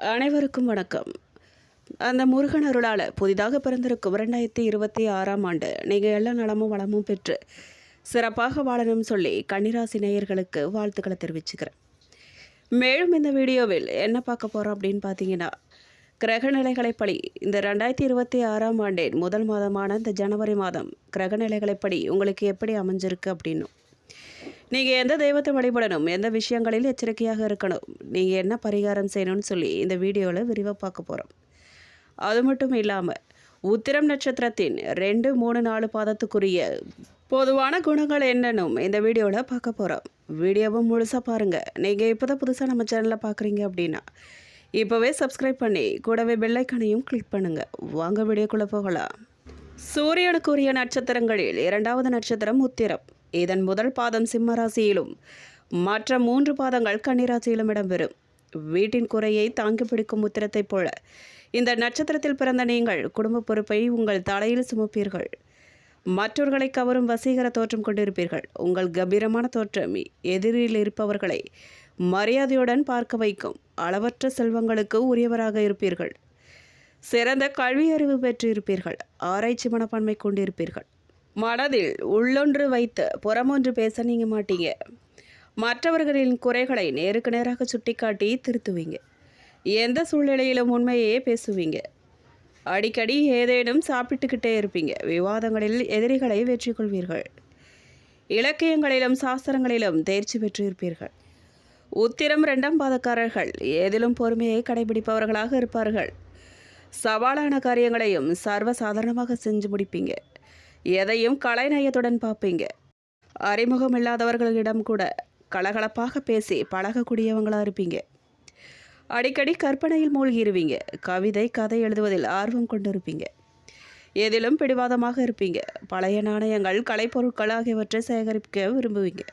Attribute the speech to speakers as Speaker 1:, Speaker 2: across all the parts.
Speaker 1: அனைவருக்கும் வணக்கம். அந்த முருகன் அருளால் புதிதாக பிறந்திருக்கும் 2026ஆம் ஆண்டு நீங்கள் எல்லா நலமும் வளமும் பெற்று சிறப்பாக வாழணும் சொல்லி கன்னிராசி நேயர்களுக்கு வாழ்த்துக்களை தெரிவிச்சுக்கிறேன். மேலும் இந்த வீடியோவில் என்ன பார்க்க போகிறோம் அப்படின்னு பார்த்தீங்கன்னா, கிரகநிலைகளைப்படி இந்த 2026ஆம் ஆண்டின் முதல் மாதமான இந்த ஜனவரி மாதம் கிரகநிலைகளைப்படி உங்களுக்கு எப்படி அமைஞ்சிருக்கு அப்படின்னும், நீங்கள் எந்த தெய்வத்தை வழிபடணும், எந்த விஷயங்களில் எச்சரிக்கையாக இருக்கணும், நீங்கள் என்ன பரிகாரம் செய்யணும்னு சொல்லி இந்த வீடியோவில் விரிவாக பார்க்க போகிறோம். அது மட்டும் இல்லாமல் உத்திரம் நட்சத்திரத்தின் 2, 3, 4 பாதத்துக்குரிய பொதுவான குணங்கள் என்னன்னும் இந்த வீடியோவில் பார்க்க போகிறோம். வீடியோவை முழுசாக பாருங்கள். நீங்கள் இப்போ தான் புதுசாக நம்ம சேனலில் பார்க்குறீங்க அப்படின்னா இப்போவே சப்ஸ்கிரைப் பண்ணி கூடவே பெல்லைக்கனையும் கிளிக் பண்ணுங்கள். வாங்க வீடியோக்குள்ளே போகலாம். சூரியனுக்குரிய நட்சத்திரங்களில் 2வது நட்சத்திரம் உத்திரம். இதன் முதல் பாதம் சிம்ம ராசியிலும் மற்ற 3 பாதங்கள் கன்னிராசியிலும் இடம்பெறும். வீட்டின் குறையை தாங்கி பிடிக்கும் உத்திரத்தைப் போல இந்த நட்சத்திரத்தில் பிறந்த நீங்கள் குடும்ப பொறுப்பை உங்கள் தலையில் சுமப்பீர்கள். மற்றவர்களை கவரும் வசீகர தோற்றம் கொண்டிருப்பீர்கள். உங்கள் கம்பீரமான தோற்றம் எதிரில் இருப்பவர்களை மரியாதையுடன் பார்க்க வைக்கும். அளவற்ற செல்வங்களுக்கு உரியவராக இருப்பீர்கள். சிறந்த கல்வி அறிவு பெற்றிருப்பீர்கள். ஆராய்ச்சி மனப்பான்மை கொண்டிருப்பீர்கள். மனதில் உள்ளொன்று வைத்து புறமொன்று பேச நீங்க மாட்டீங்க. மற்றவர்களின் குறைகளை நேருக்கு நேராக சுட்டிக்காட்டி திருத்துவீங்க. எந்த சூழ்நிலையிலும் உண்மையே பேசுவீங்க. அடிக்கடி ஏதேனும் சாப்பிட்டுக்கிட்டே இருப்பீங்க. விவாதங்களில் எதிரிகளை வெற்றி கொள்வீர்கள். இலக்கியங்களிலும் சாஸ்திரங்களிலும் தேர்ச்சி பெற்றிருப்பீர்கள். உத்திரம் 2ஆம் பாதக்காரர்கள் ஏதிலும் பொறுமையை கடைபிடிப்பவர்களாக இருப்பார்கள். சவாலான காரியங்களையும் சர்வசாதாரணமாக செஞ்சு முடிப்பீங்க. எதையும் கலைநயத்துடன் பார்ப்பீங்க. அறிமுகம் இல்லாதவர்களிடம் கூட கலகலப்பாக பேசி பழகக்கூடியவங்களாக இருப்பீங்க. அடிக்கடி கற்பனையில் மூழ்கிடுவீங்க. கவிதை, கதை எழுதுவதில் ஆர்வம் கொண்டிருப்பீங்க. எதிலும் பிடிவாதமாக இருப்பீங்க. பழைய நாணயங்கள், கலைப்பொருட்கள் ஆகியவற்றை சேகரிக்க விரும்புவீங்க.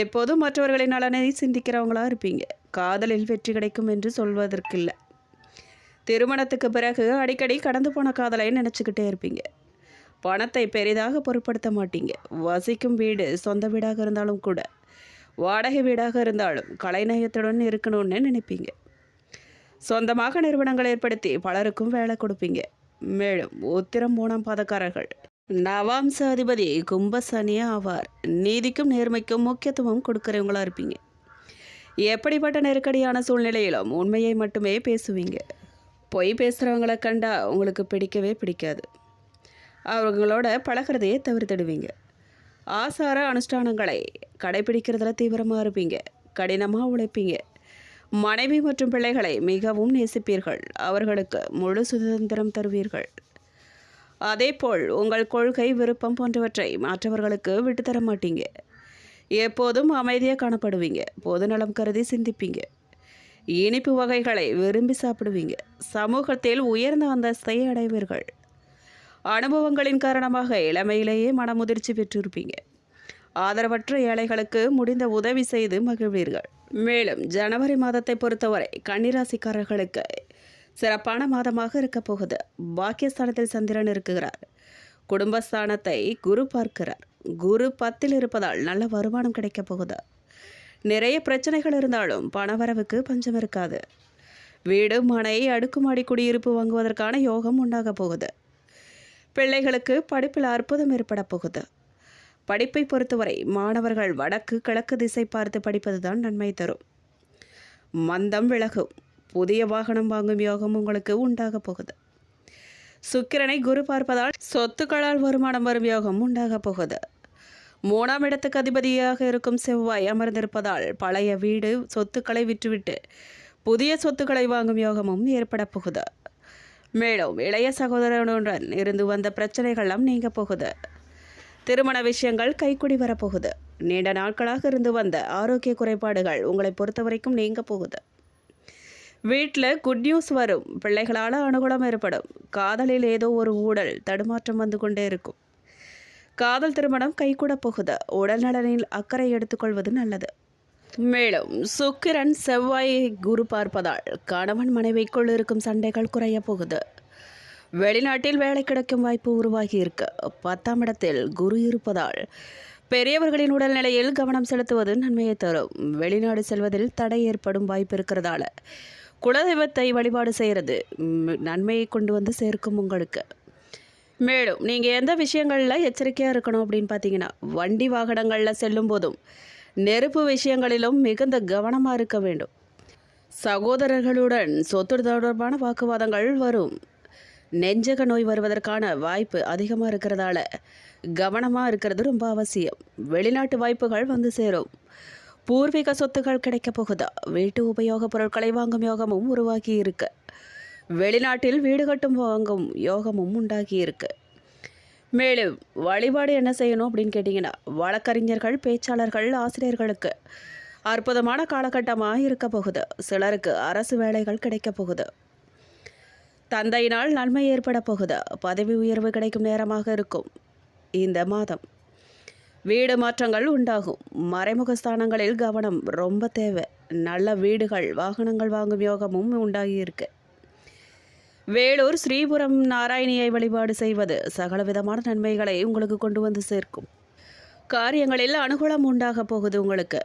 Speaker 1: எப்போதும் மற்றவர்களின் நலனை சிந்திக்கிறவங்களாக இருப்பீங்க. காதலில் வெற்றி கிடைக்கும் என்று சொல்வதற்கில்லை. திருமணத்துக்கு பிறகு அடிக்கடி கடந்து போன காதலை நினச்சிக்கிட்டே இருப்பீங்க. பணத்தை பெரிதாக பொருட்படுத்த மாட்டீங்க. வசிக்கும் வீடு சொந்த வீடாக இருந்தாலும் கூட, வாடகை வீடாக இருந்தாலும் கலைநயத்துடன் இருக்கணும்னு நினைப்பீங்க. சொந்தமாக நிறுவனங்கள் ஏற்படுத்தி பலருக்கும் வேலை கொடுப்பீங்க. மேலும் உத்திரம் 3ஆம் பாதக்காரர்கள் நவாம்ச அதிபதி கும்ப சனி ஆவார். நீதிக்கும் நேர்மைக்கும் முக்கியத்துவம் கொடுக்குறவங்களா இருப்பீங்க. எப்படிப்பட்ட நெருக்கடியான சூழ்நிலையிலும் உண்மையை மட்டுமே பேசுவீங்க. பொய் பேசுகிறவங்களை கண்டா உங்களுக்கு பிடிக்கவே பிடிக்காது. அவங்களோட பழகிறதையே தவிர்த்திடுவீங்க. ஆசார அனுஷ்டானங்களை கடைபிடிக்கிறதுல தீவிரமாக இருப்பீங்க. கடினமாக உழைப்பீங்க. மனைவி மற்றும் பிள்ளைகளை மிகவும் நேசிப்பீர்கள். அவர்களுக்கு முழு சுதந்திரம் தருவீர்கள். அதேபோல் உங்கள் கொள்கை, விருப்பம் போன்றவற்றை மற்றவர்களுக்கு விட்டுத்தர மாட்டீங்க. எப்போதும் அமைதியாக காணப்படுவீங்க. பொதுநலம் கருதி சிந்திப்பீங்க. இனிப்பு வகைகளை விரும்பி சாப்பிடுவீங்க. சமூகத்தில் உயர்ந்த அந்தஸ்தை அடைவீர்கள். அனுபவங்களின் காரணமாக இளமையிலேயே மனமுதிர்ச்சி பெற்றிருப்பீங்க. ஆதரவற்ற ஏழைகளுக்கு முடிந்த உதவி செய்து மகிழ்வீர்கள். மேலும் ஜனவரி மாதத்தை பொறுத்தவரை கன்னிராசிக்காரர்களுக்கு சிறப்பான மாதமாக இருக்க போகுது. பாக்கியஸ்தானத்தில் சந்திரன் இருக்குகிறார். குடும்பஸ்தானத்தை குரு பார்க்கிறார். குரு 10ல் இருப்பதால் நல்ல வருமானம் கிடைக்க போகுது. நிறைய பிரச்சனைகள் இருந்தாலும் பணவரவுக்கு பஞ்சம் இருக்காது. வீடு, மனை, அடுக்குமாடி குடியிருப்பு வாங்குவதற்கான யோகம் உண்டாக போகுது. பிள்ளைகளுக்கு படிப்பில் அற்புதம் ஏற்பட போகுது. படிப்பை பொறுத்தவரை மாணவர்கள் வடக்கு கிழக்கு திசை பார்த்து படிப்பது தான் நன்மை தரும். மந்தம் விலகும். புதிய வாகனம் வாங்கும் யோகம் உங்களுக்கு உண்டாக போகுது. சுக்கிரனை குரு பார்ப்பதால் சொத்துக்களால் வருமானம் வரும் யோகம் உண்டாக போகுது. 3ஆம் இடத்துக்கு அதிபதியாக இருக்கும் செவ்வாய் அமர்ந்திருப்பதால் பழைய வீடு, சொத்துக்களை விற்றுவிட்டு புதிய சொத்துக்களை வாங்கும் யோகமும் ஏற்பட போகுது. மேலும் இளைய சகோதரனுடன் இருந்து வந்த பிரச்சனைகள்லாம் நீங்க போகுது. திருமண விஷயங்கள் கைக்குடி வரப்போகுது. நீண்ட நாட்களாக இருந்து வந்த ஆரோக்கிய குறைபாடுகள் உங்களை பொறுத்த வரைக்கும் நீங்க போகுது. வீட்டில் குட் நியூஸ் வரும். பிள்ளைகளால் அனுகூலம் ஏற்படும். காதலில் ஏதோ ஒரு ஊழல் தடுமாற்றம் வந்து கொண்டே இருக்கும். காதல் திருமணம் கைகூட போகுது. உடல் நலனில் அக்கறை எடுத்துக்கொள்வது நல்லது. மேலும் சுக்கிரன் செவ்வாய் குரு பார்ப்பதால் கணவன் மனைவிக்குள் இருக்கும் சண்டைகள் குறைய போகுது. வெளிநாட்டில் வேலை கிடைக்கும் வாய்ப்பு உருவாகி இருக்கு. 10ஆம் இடத்தில் குரு இருப்பதால் பெரியவர்களின் உடல்நிலையில் கவனம் செலுத்துவது நன்மையை தரும். வெளிநாடு செல்வதில் தடை ஏற்படும் வாய்ப்பு இருக்கிறதால குலதெய்வத்தை வழிபாடு செய்கிறது நன்மையை கொண்டு வந்து சேர்க்கும் உங்களுக்கு. மேலும் நீங்கள் எந்த விஷயங்களில் எச்சரிக்கையாக இருக்கணும் அப்படின்னு பார்த்தீங்கன்னா, வண்டி வாகனங்களில் செல்லும் போதும் நெருப்பு விஷயங்களிலும் மிகுந்த கவனமாக இருக்க வேண்டும். சகோதரர்களுடன் சொத்து தொடர்பான வாக்குவாதங்கள் வரும். நெஞ்சக நோய் வருவதற்கான வாய்ப்பு அதிகமாக இருக்கிறதால கவனமாக இருக்கிறது ரொம்ப அவசியம். வெளிநாட்டு வாய்ப்புகள் வந்து சேரும். பூர்வீக சொத்துக்கள் கிடைக்கப் போகுதா. வீட்டு உபயோகப் பொருட்களை வாங்கும் யோகமும் உருவாகி இருக்கு. வெளிநாட்டில் வீடு கட்டும் வாங்கும் யோகமும் உண்டாகி இருக்கு. மேலும் வழிபாடு என்ன செய்யணும் அப்படின்னு கேட்டிங்கன்னா, வழக்கறிஞர்கள், பேச்சாளர்கள், ஆசிரியர்களுக்கு அற்புதமான காலகட்டமாக இருக்க போகுது. சிலருக்கு அரசு வேலைகள் கிடைக்கப் போகுது. தந்தையினால் நன்மை ஏற்பட போகுது. பதவி உயர்வு கிடைக்கும் நேரமாக இருக்கும் இந்த மாதம். வீடு மாற்றங்கள் உண்டாகும். மறைமுக ஸ்தானங்களில் கவனம் ரொம்ப தேவை. நல்ல வீடுகள், வாகனங்கள் வாங்கும் யோகமும் உண்டாகி இருக்கு. வேலூர் ஸ்ரீபுரம் நாராயணியை வழிபாடு செய்வது சகல விதமான நன்மைகளை உங்களுக்கு கொண்டு வந்து சேர்க்கும். காரியங்களில் அனுகூலம் உண்டாக போகுது. உங்களுக்கு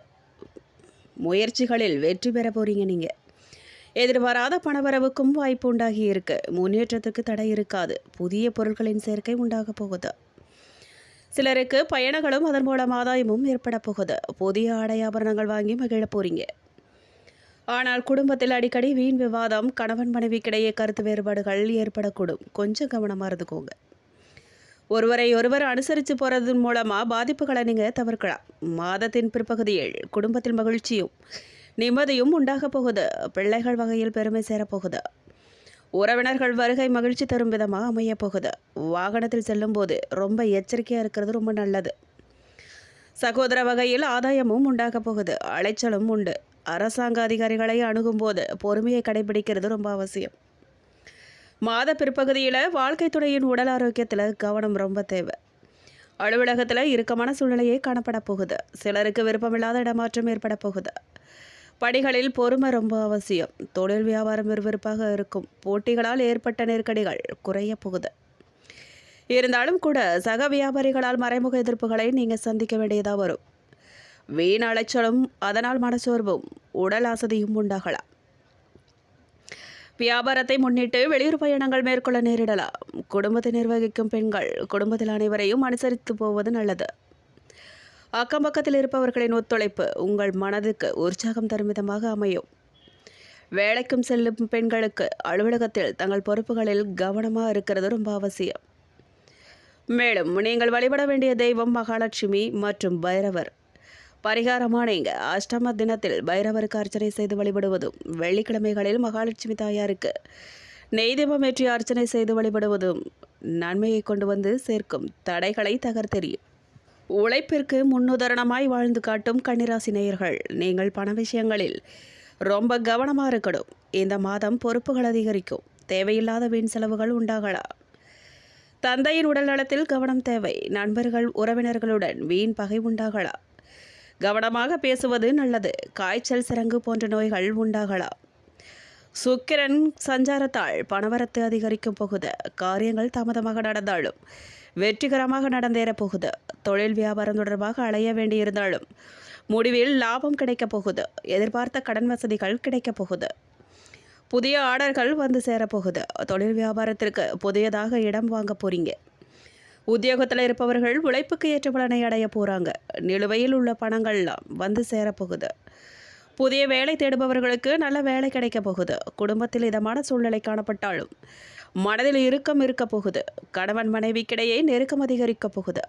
Speaker 1: முயற்சிகளில் வெற்றி பெற போறீங்க. நீங்கள் எதிர்பாராத பணவரவுக்கும் வாய்ப்பு உண்டாகி இருக்கு. முன்னேற்றத்துக்கு தடை இருக்காது. புதிய பொருட்களின் சேர்க்கை உண்டாக போகுது. சிலருக்கு பயணங்களும் அதன் மூலம் ஆதாயமும் ஏற்பட போகுது. புதிய ஆடை ஆபரணங்கள் வாங்கி மகிழ போறீங்க. ஆனால் குடும்பத்தில் அடிக்கடி வீண் விவாதம், கணவன் மனைவிக்கிடையே கருத்து வேறுபாடுகள் ஏற்படக்கூடும். கொஞ்சம் கவனமாக இருந்துக்கோங்க. ஒருவரை ஒருவர் அனுசரித்து போகிறதன் மூலமாக பாதிப்புகளை நீங்கள் தவிர்க்கலாம். மாதத்தின் பிற்பகுதியில் குடும்பத்தில் மகிழ்ச்சியும் நிம்மதியும் உண்டாக போகுது. பிள்ளைகள் வகையில் பெருமை சேரப்போகுது. உறவினர்கள் வருகை மகிழ்ச்சி தரும் விதமாக அமைய போகுது. வாகனத்தில் செல்லும்போது ரொம்ப எச்சரிக்கையாக இருக்கிறது ரொம்ப நல்லது. சகோதர வகையில் ஆதாயமும் உண்டாக போகுது. அலைச்சலும் உண்டு. அரசாங்க அதிகாரிகளை அணுகும்போது பொறுமையை கடைபிடிக்கிறது ரொம்ப அவசியம். மாத பிற்பகுதியில் வாழ்க்கை துணையின் உடல் ஆரோக்கியத்தில் கவனம் ரொம்ப தேவை. அலுவலகத்தில் இறுக்கமான சூழ்நிலையே காணப்பட போகுது. சிலருக்கு விருப்பமில்லாத இடமாற்றம் ஏற்பட போகுது. பணிகளில் பொறுமை ரொம்ப அவசியம். தொழில் வியாபாரம் விறுவிறுப்பாக இருக்கும். போட்டிகளால் ஏற்பட்ட நெருக்கடிகள் குறைய போகுது. இருந்தாலும் கூட சக வியாபாரிகளால் மறைமுக எதிர்ப்புகளை நீங்கள் சந்திக்க வேண்டியதாக வரும். வீண் அலைச்சலும் அதனால் மனச்சோர்வும் உடல் அசதியும் உண்டாகலாம். வியாபாரத்தை முன்னிட்டு வெளியூர் பயணங்கள் மேற்கொள்ள நேரிடலாம். குடும்பத்தை நிர்வகிக்கும் பெண்கள் குடும்பத்தில் அனைவரையும் அனுசரித்து போவது நல்லது. அக்கம் பக்கத்தில் இருப்பவர்களின் ஒத்துழைப்பு உங்கள் மனதுக்கு உற்சாகம் தரும் விதமாக அமையும். வேலைக்கும் செல்லும் பெண்களுக்கு அலுவலகத்தில் தங்கள் பொறுப்புகளில் கவனமாக இருக்கிறது ரொம்ப அவசியம். மேலும் நீங்கள் வழிபட வேண்டிய தெய்வம் மகாலட்சுமி மற்றும் பைரவர். பரிகாரமாக நீங்கள் அஷ்டம தினத்தில் பைரவருக்கு அர்ச்சனை செய்து வழிபடுவதும், வெள்ளிக்கிழமைகளில் மகாலட்சுமி தாயாருக்கு நெய் தீபம் ஏற்றி அர்ச்சனை செய்து வழிபடுவதும் நன்மையை கொண்டு வந்து சேர்க்கும். தடைகளை தகர்த்தெறியும். உழைப்பிற்கு முன்னுதாரணமாய் வாழ்ந்து காட்டும் கன்னிராசி நேயர்கள், நீங்கள் பண விஷயங்களில் ரொம்ப கவனமாக இருக்கணும். இந்த மாதம் பொறுப்புகள் அதிகரிக்கும். தேவையில்லாத வீண் செலவுகள் உண்டாகலாம். தந்தையின் உடல் நலத்தில் கவனம் தேவை. நண்பர்கள், உறவினர்களுடன் வீண் பகை உண்டாகலாம். கவனமாக பேசுவது நல்லது. காய்ச்சல், சிரங்கு போன்ற நோய்கள் உண்டாகலாம். சுக்கிரன் சஞ்சாரத்தால் பணவரத்து அதிகரிக்கும் போகுது. காரியங்கள் தாமதமாக நடந்தாலும் வெற்றிகரமாக நடந்தேறப் போகுது. தொழில் வியாபாரம் தொடர்பாக அலைய வேண்டியிருந்தாலும் முடிவில் லாபம் கிடைக்கப் போகுது. எதிர்பார்த்த கடன் வசதிகள் கிடைக்கப் போகுது. புதிய ஆர்டர்கள் வந்து சேரப்போகுது. தொழில் வியாபாரத்திற்கு புதியதாக இடம் வாங்க போறீங்க. உத்தியோகத்தில் இருப்பவர்கள் உழைப்புக்கு ஏற்ற பலனை அடைய போகிறாங்க. நிலுவையில் உள்ள பணங்கள்லாம் வந்து சேரப்போகுது. புதிய வேலை தேடுபவர்களுக்கு நல்ல வேலை கிடைக்க போகுது. குடும்பத்தில் இதமான சூழ்நிலை காணப்பட்டாலும் மனதில் இறுக்கம் இருக்க போகுது. கணவன் மனைவிக்கிடையே நெருக்கம் அதிகரிக்க போகுது.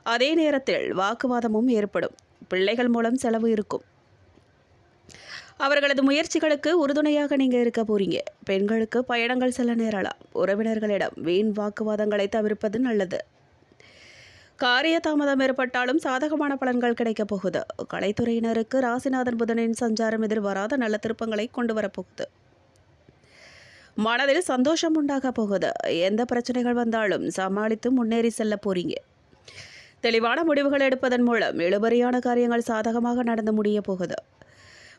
Speaker 1: அதே நேரத்தில் வாக்குவாதமும் ஏற்படும். பிள்ளைகள் மூலம் செலவு இருக்கும். அவர்களது முயற்சிகளுக்கு உறுதுணையாக நீங்கள் இருக்க போறீங்க. பெண்களுக்கு பயணங்கள் செல்ல நேரலாம். உறவினர்களிடம் வீண் வாக்குவாதங்களை தவிர்ப்பது நல்லது. காரிய தாமதம் ஏற்பட்டாலும் சாதகமான பலன்கள் கிடைக்கப் போகுது. கலைத்துறையினருக்கு ராசிநாதன் புதனின் சஞ்சாரம் எதிர்பாராத நல்ல திருப்பங்களை கொண்டு வரப்போகுது. மனதில் சந்தோஷம் உண்டாக போகுது. எந்த பிரச்சனைகள் வந்தாலும் சமாளித்து முன்னேறி செல்ல போறீங்க. தெளிவான முடிவுகள் எடுப்பதன் மூலம் இழுபறியான காரியங்கள் சாதகமாக நடந்து முடிய போகுது.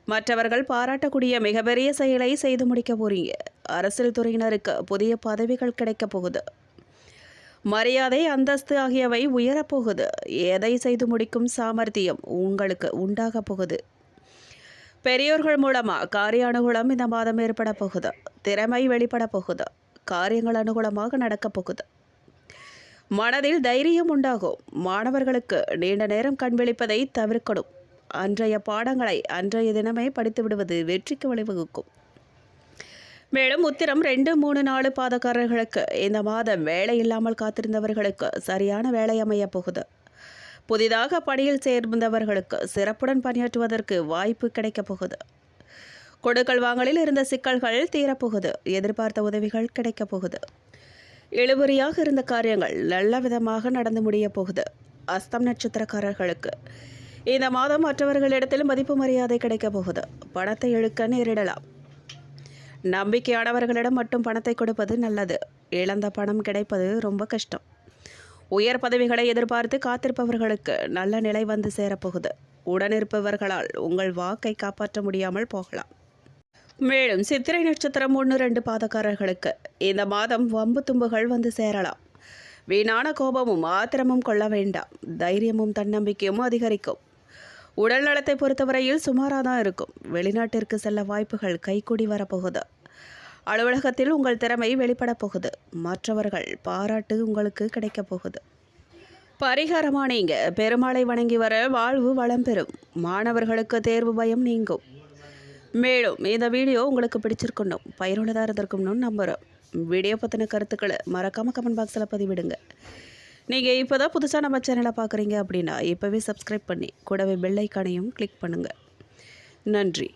Speaker 1: மற்றவர்கள் பாராட்டக்கூடிய மிகப்பெரிய செயலை செய்து முடிக்க போறீங்க. அரசியல் துறையினருக்கு புதிய பதவிகள் கிடைக்கப் போகுது. மரியாதை, அந்தஸ்து ஆகியவை உயரப்போகுது. எதை செய்து முடிக்கும் சாமர்த்தியம் உங்களுக்கு உண்டாக போகுது. பெரியோர்கள் மூலமாக காரிய அனுகூலம் இந்த மாதம் ஏற்பட போகுது. திறமை வெளிப்பட போகுது. காரியங்கள் அனுகூலமாக நடக்கப் போகுது. மனதில் தைரியம் உண்டாகும். மாணவர்களுக்கு நீண்ட நேரம் கண் விழிப்பதை தவிர்க்கணும். அன்றைய பாடங்களை அன்றைய தினமே படித்து விடுவது வெற்றிக்கு வழிவகுக்கும். மேலும் உத்திரம் 2, 3, 4 பாதக்காரர்களுக்கு இந்த மாதம் வேலை இல்லாமல் காத்திருந்தவர்களுக்கு சரியான வேலை அமையப் போகுது. புதிதாக பணியில் சேர்ந்தவர்களுக்கு சிறப்புடன் பணியாற்றுவதற்கு வாய்ப்பு கிடைக்கப் போகுது. கொடுக்கல் வாங்கலில் இருந்த சிக்கல்கள் தீரப்போகுது. எதிர்பார்த்த உதவிகள் கிடைக்கப் போகுது. இழுபறியாக இருந்த காரியங்கள் நல்ல விதமாக நடந்து முடிய போகுது. அஸ்தம் நட்சத்திரக்காரர்களுக்கு இந்த மாதம் மற்றவர்களிடத்தில் மதிப்பு மரியாதை கிடைக்கப் போகுது. பணத்தை இழுக்க நேரிடலாம். நம்பிக்கையானவர்களிடம் மட்டும் பணத்தை கொடுப்பது நல்லது. இழந்த பணம் கிடைப்பது ரொம்ப கஷ்டம். உயர் பதவிகளை எதிர்பார்த்து காத்திருப்பவர்களுக்கு நல்ல நிலை வந்து சேரப்போகுது. உடனிருப்பவர்களால் உங்கள் வாக்கை காப்பாற்ற முடியாமல் போகலாம். மேலும் சித்திரை நட்சத்திரம் 1, 2 பாதக்காரர்களுக்கு இந்த மாதம் வம்பு தும்புகள் வந்து சேரலாம். வீணான கோபமும் ஆத்திரமும் கொள்ள வேண்டாம். தைரியமும் தன்னம்பிக்கையும் அதிகரிக்கும். உடல் நலத்தை பொறுத்தவரையில் சுமாராக தான் இருக்கும். வெளிநாட்டிற்கு செல்ல வாய்ப்புகள் கைகூடி வரப்போகுது. அலுவலகத்தில் உங்கள் திறமை வெளிப்பட போகுது. மற்றவர்கள் பாராட்டு உங்களுக்கு கிடைக்கப் போகுது. பரிகாரமாக நீங்கள் பெருமாளை வணங்கி வர வாழ்வு வளம் பெறும். மாணவர்களுக்கு தேர்வு பயம் நீங்கும். மேலும் இந்த வீடியோ உங்களுக்கு பிடிச்சிருக்கணும், பயனுள்ளதாக இருந்திருக்கும்னு நம்புகிறோம். வீடியோ பற்றின கருத்துக்களை மறக்காமல் கமெண்ட் பாக்ஸில் பதிவிடுங்க. நீங்கள் இப்போ தான் புதுசாக நம்ம சேனலை பார்க்குறீங்க அப்படின்னா இப்போவே சப்ஸ்கிரைப் பண்ணி கூடவே பெல் ஐக்கானையும் கிளிக் பண்ணுங்கள். நன்றி.